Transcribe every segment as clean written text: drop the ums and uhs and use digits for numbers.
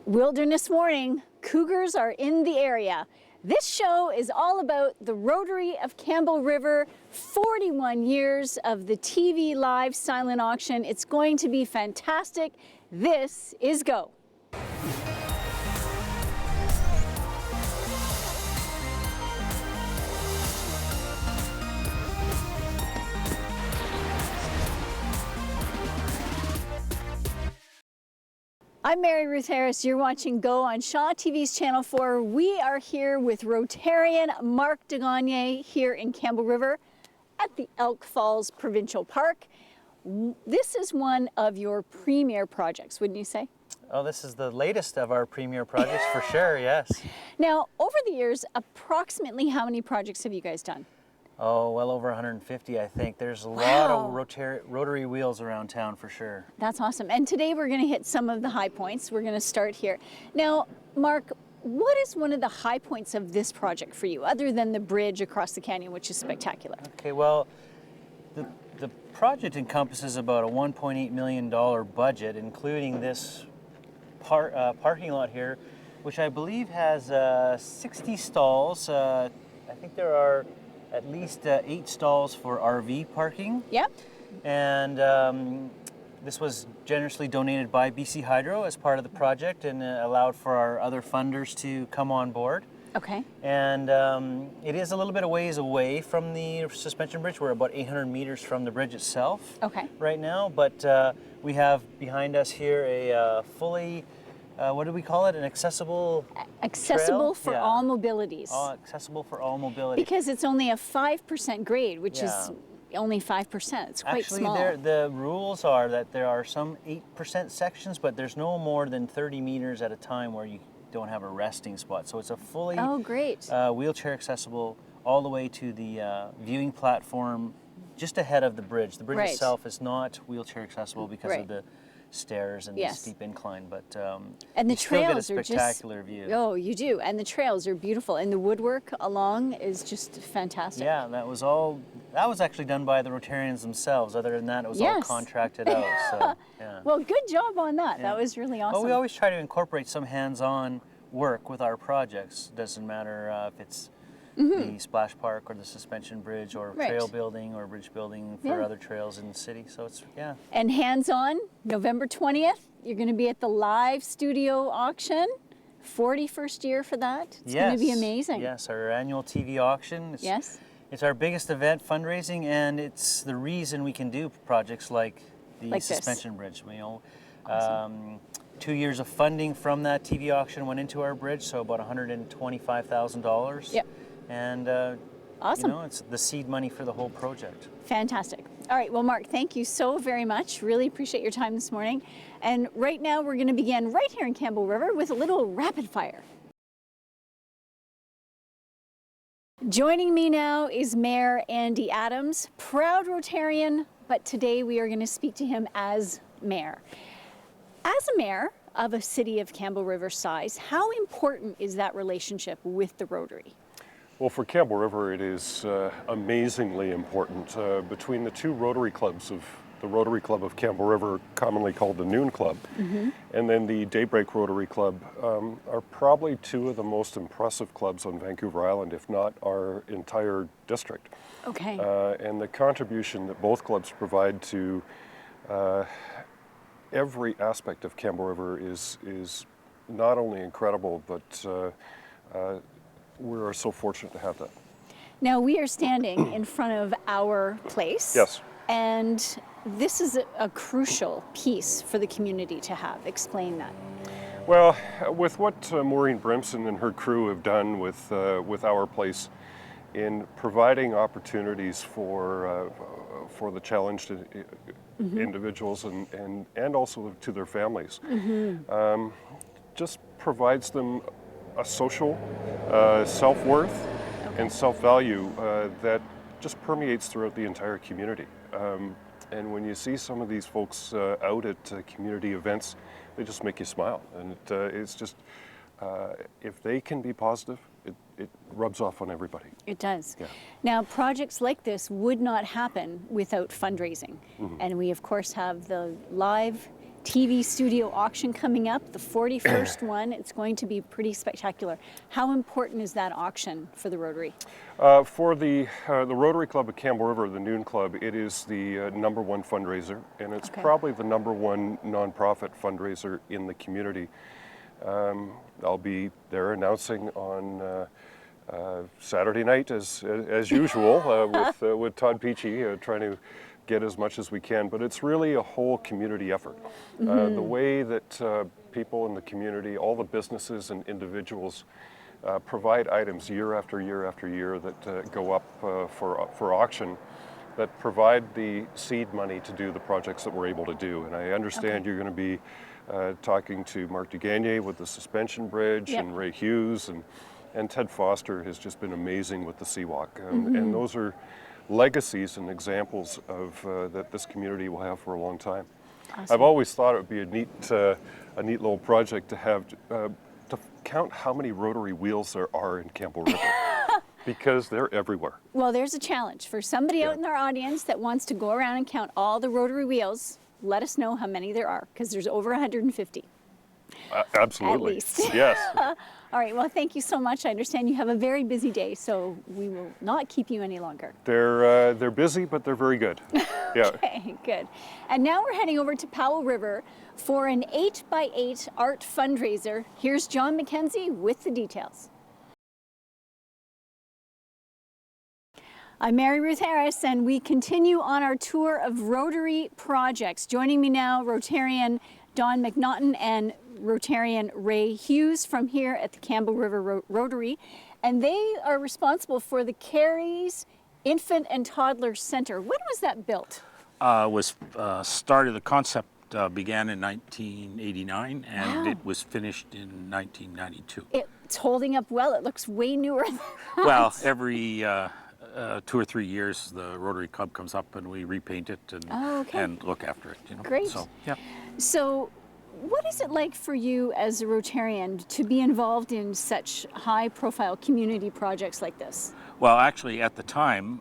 Wilderness warning, cougars are in the area. This show is all about the Rotary of Campbell River, 41 years of the TV live silent auction. It's going to be fantastic. This is Go. I'm Mary Ruth Harris. You're watching Go on Shaw TV's Channel 4. We are here with Rotarian Mark DeGagne here in Campbell River at the Elk Falls Provincial Park. This is one of your premier projects, wouldn't you say? Oh, this is the latest of our premier projects for sure, yes. Now, over the years, approximately how many projects have you guys done? Oh, well over 150, I think. There's a lot of rotary wheels around town for sure. That's awesome. And today we're going to hit some of the high points. We're going to start here. Now, Mark, what is one of the high points of this project for you, other than the bridge across the canyon, which is spectacular? Okay, well, the project encompasses about a $1.8 million budget, including this parking lot here, which I believe has 60 stalls. I think there are at least 8 stalls for RV parking. Yep. And this was generously donated by BC Hydro as part of the project and allowed for our other funders to come on board. Okay. And it is a little bit of ways away from the suspension bridge. We're about 800 meters from the bridge itself right now. But we have behind us here a fully what do we call it? An accessible Accessible trail? for all mobilities. Accessible for all mobilities. Because it's only a 5% grade, which is only 5%. It's quite small. Actually, the rules are that there are some 8% sections, but there's no more than 30 meters at a time where you don't have a resting spot. So it's a fully wheelchair accessible all the way to the viewing platform just ahead of the bridge. The bridge itself is not wheelchair accessible because of the stairs and the steep incline, but and the trails still get a spectacular view. Oh, you do, and the trails are beautiful, and the woodwork along is just fantastic. Yeah, that was actually done by the Rotarians themselves. Other than that, it was all contracted out. So, yeah. Well, good job on that. That was really awesome. Well, we always try to incorporate some hands-on work with our projects. Doesn't matter if it's the splash park or the suspension bridge or trail building or bridge building for other trails in the city. So it's, And hands-on, November 20th, you're going to be at the live studio auction. 41st year for that. It's going to be amazing. Yes, our annual TV auction. It's our biggest event, fundraising, and it's the reason we can do projects like the suspension bridge. You know, 2 years of funding from that TV auction went into our bridge, so about $125,000. Yep. And awesome. You know, it's the seed money for the whole project. Fantastic. All right, well, Mark, thank you so very much. Really appreciate your time this morning. And right now we're going to begin right here in Campbell River with a little rapid fire. Joining me now is Mayor Andy Adams, proud Rotarian, but today we are going to speak to him as mayor. As a mayor of a city of Campbell River size, how important is that relationship with the Rotary? Well, for Campbell River, it is amazingly important. Between the two Rotary clubs of the Rotary Club of Campbell River, commonly called the Noon Club, and then the Daybreak Rotary Club, are probably two of the most impressive clubs on Vancouver Island, if not our entire district. Okay. And the contribution that both clubs provide to every aspect of Campbell River is not only incredible, but we're so fortunate to have that. Now we are standing in front of our place. Yes. And this is a crucial piece for the community to have. Explain that. Well, with what Maureen Brimson and her crew have done with our place in providing opportunities for the challenged individuals and also to their families, just provides them a social self-worth and self-value that just permeates throughout the entire community. And when you see some of these folks out at community events, they just make you smile. And it's just, if they can be positive, it rubs off on everybody. It does. Yeah. Now, projects like this would not happen without fundraising. And we, of course, have the live TV studio auction coming up, the 41st one. It's going to be pretty spectacular. How important is that auction for the Rotary? For the Rotary Club at Campbell River, the Noon Club, it is the #1 fundraiser, and it's probably the #1 nonprofit fundraiser in the community. I'll be there announcing on Saturday night, as usual, with Todd Peachy, trying to get as much as we can. But it's really a whole community effort. The way that people in the community, all the businesses and individuals, provide items year after year after year that go up for auction, that provide the seed money to do the projects that we're able to do. And I understand you're going to be talking to Mark Dugagne with the suspension bridge, and Ray Hughes, and Ted Foster has just been amazing with the Seawalk. And those are legacies and examples of that this community will have for a long time. Awesome. I've always thought it would be a neat little project to have to count how many rotary wheels there are in Campbell River. Because they're everywhere. Well, there's a challenge for somebody out in our audience that wants to go around and count all the rotary wheels. Let us know how many there are, because there's over 150. Absolutely. At least. Yes. All right, well, thank you so much. I understand you have a very busy day, so we will not keep you any longer. They're busy, but they're very good. Yeah. Okay, good. And now we're heading over to Powell River for an 8x8 art fundraiser. Here's John McKenzie with the details. I'm Mary Ruth Harris, and we continue on our tour of Rotary projects. Joining me now, Rotarian Don McNaughton and Rotarian Ray Hughes from here at the Campbell River Rotary, and they are responsible for the Carey's Infant and Toddler Center. When was that built? The concept began in 1989, and Wow. it was finished in 1992. It's holding up well. It looks way newer than that. Well, every 2 or 3 years, the Rotary Club comes up and we repaint it and look after it. You know? Great. So, yeah. So, what is it like for you as a Rotarian to be involved in such high-profile community projects like this? Well, actually, at the time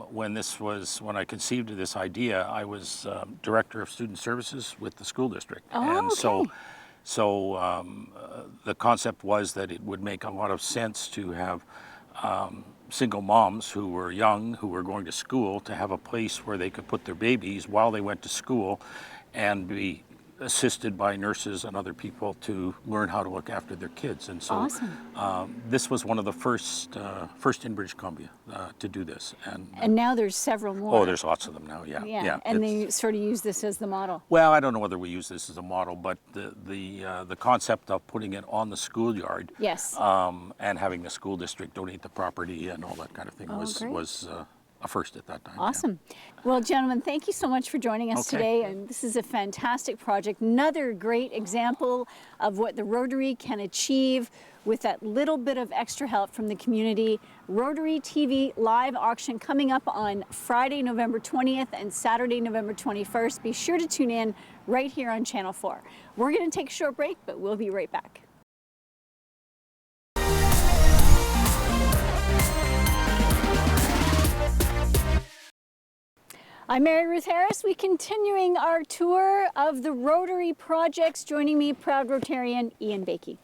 when I conceived of this idea, I was director of student services with the school district, and so the concept was that it would make a lot of sense to have single moms who were young, who were going to school, to have a place where they could put their babies while they went to school and be assisted by nurses and other people to learn how to look after their kids. And so this was one of the first in British Columbia to do this. And now there's several more. Oh, there's lots of them now, yeah. And they sort of use this as the model. Well, I don't know whether we use this as a model, but the concept of putting it on the schoolyard, and having the school district donate the property and all that kind of thing was a first at that time. Awesome. Well, gentlemen, thank you so much for joining us today. And this is a fantastic project. Another great example of what the Rotary can achieve with that little bit of extra help from the community. Rotary TV live auction coming up on Friday, November 20th and Saturday, November 21st. Be sure to tune in right here on Channel 4. We're going to take a short break, but we'll be right back. I'm Mary Ruth Harris. We're continuing our tour of the Rotary projects. Joining me, proud Rotarian Ian Bakey.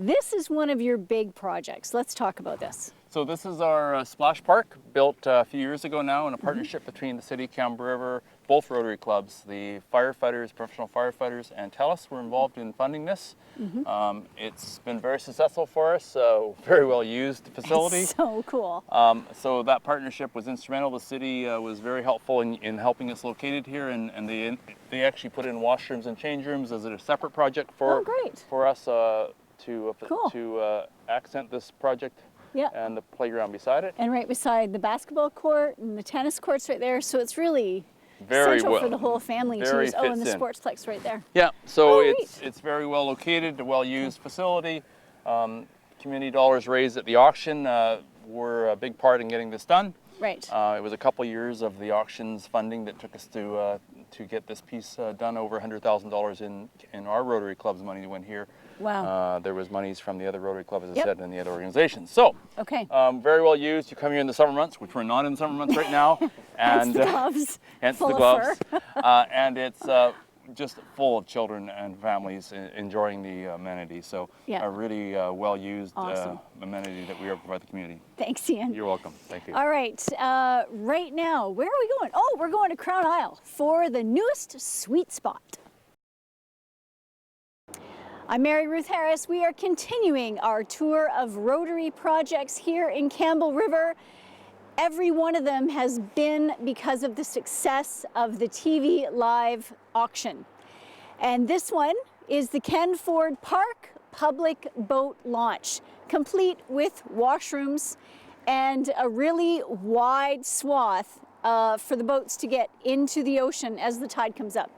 This is one of your big projects. Let's talk about this. So this is our splash park, built a few years ago now in a partnership between the City of Campbell River, both Rotary clubs, the firefighters, professional firefighters, and TELUS were involved in funding this. It's been very successful for us, very well used facility. It's so cool. So that partnership was instrumental. The city was very helpful in helping us locate it here, and they actually put in washrooms and change rooms as a separate project for us to accent this project. And the playground beside it. And right beside the basketball court and the tennis courts right there. So it's really central for the whole family to use. Oh, and the sportsplex right there. Yeah, so it's very well located, a well-used facility. Community dollars raised at the auction were a big part in getting this done. Right. It was a couple years of the auction's funding that took us to get this piece done. Over $100,000 in our Rotary Club's money went here. Wow. There was monies from the other Rotary Clubs, as I said, and the other organizations. So, very well used. You come here in the summer months, which we're not in the summer months right now. Hence And the gloves. Hence the gloves. And it's just full of children and families enjoying the amenities. So Yeah. a really well-used Awesome. amenity that we are providing the community. Thanks, Ian. You're welcome. Thank you. All right, right now, where are we going? Oh, we're going to Crown Isle for the newest sweet spot. I'm Mary Ruth Harris. We are continuing our tour of Rotary projects here in Campbell River. Every one of them has been because of the success of the TV live auction. And this one is the Ken Ford Park public boat launch, complete with washrooms and a really wide swath for the boats to get into the ocean as the tide comes up.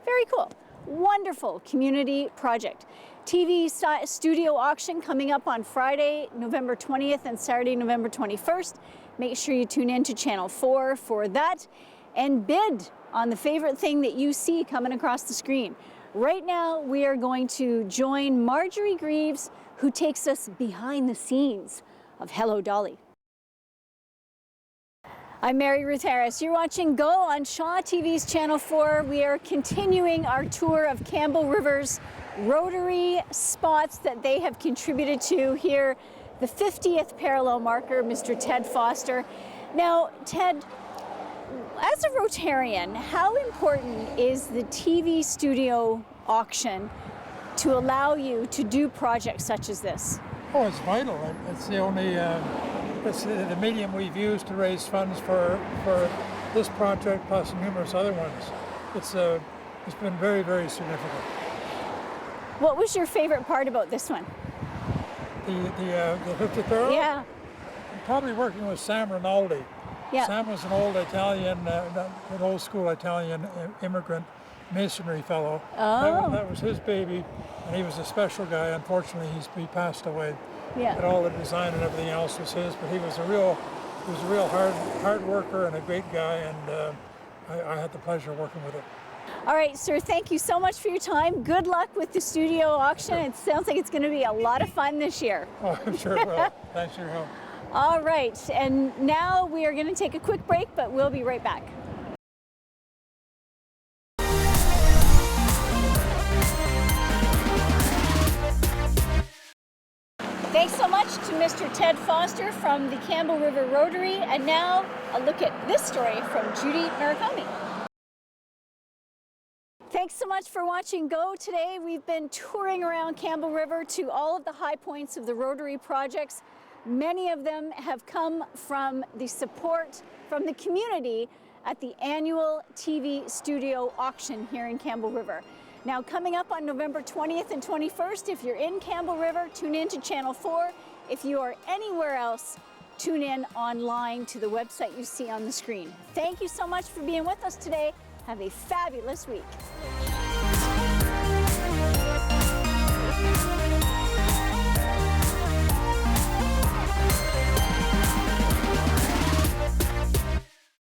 Very cool. Wonderful community project. TV studio auction coming up on Friday, November 20th and Saturday, November 21st. Make sure you tune in to Channel 4 for that and bid on the favorite thing that you see coming across the screen. Right now, we are going to join Marjorie Greaves, who takes us behind the scenes of Hello Dolly. I'm Mary Ruth Harris. You're watching Go on Shaw TV's Channel 4. We are continuing our tour of Campbell River's Rotary spots that they have contributed to here. The 50th parallel marker, Mr. Ted Foster. Now, Ted, as a Rotarian, how important is the TV studio auction to allow you to do projects such as this? Oh, it's vital. It's the only it's the medium we've used to raise funds for this project plus numerous other ones. It's been very, very significant. What was your favorite part about this one? The 50th parallel? Yeah. Probably working with Sam Rinaldi. Yeah. Sam was an old Italian, an old school Italian immigrant masonry fellow. Oh. That was his baby, and he was a special guy. Unfortunately, he passed away. Yeah. And all the design and everything else was his, but he was a real hard worker and a great guy, and I had the pleasure of working with him. All right, sir, thank you so much for your time. Good luck with the studio auction. It sounds like it's going to be a lot of fun this year. Oh, I'm sure it will. Thanks for your help. All right, and now we are going to take a quick break, but we'll be right back. Thanks so much to Mr. Ted Foster from the Campbell River Rotary, and now a look at this story from Judy Murakami. Thanks so much for watching Go today. We've been touring around Campbell River to all of the high points of the Rotary projects. Many of them have come from the support from the community at the annual TV studio auction here in Campbell River. Now, coming up on November 20th and 21st, if you're in Campbell River, tune in to Channel 4. If you are anywhere else, tune in online to the website you see on the screen. Thank you so much for being with us today. Have a fabulous week.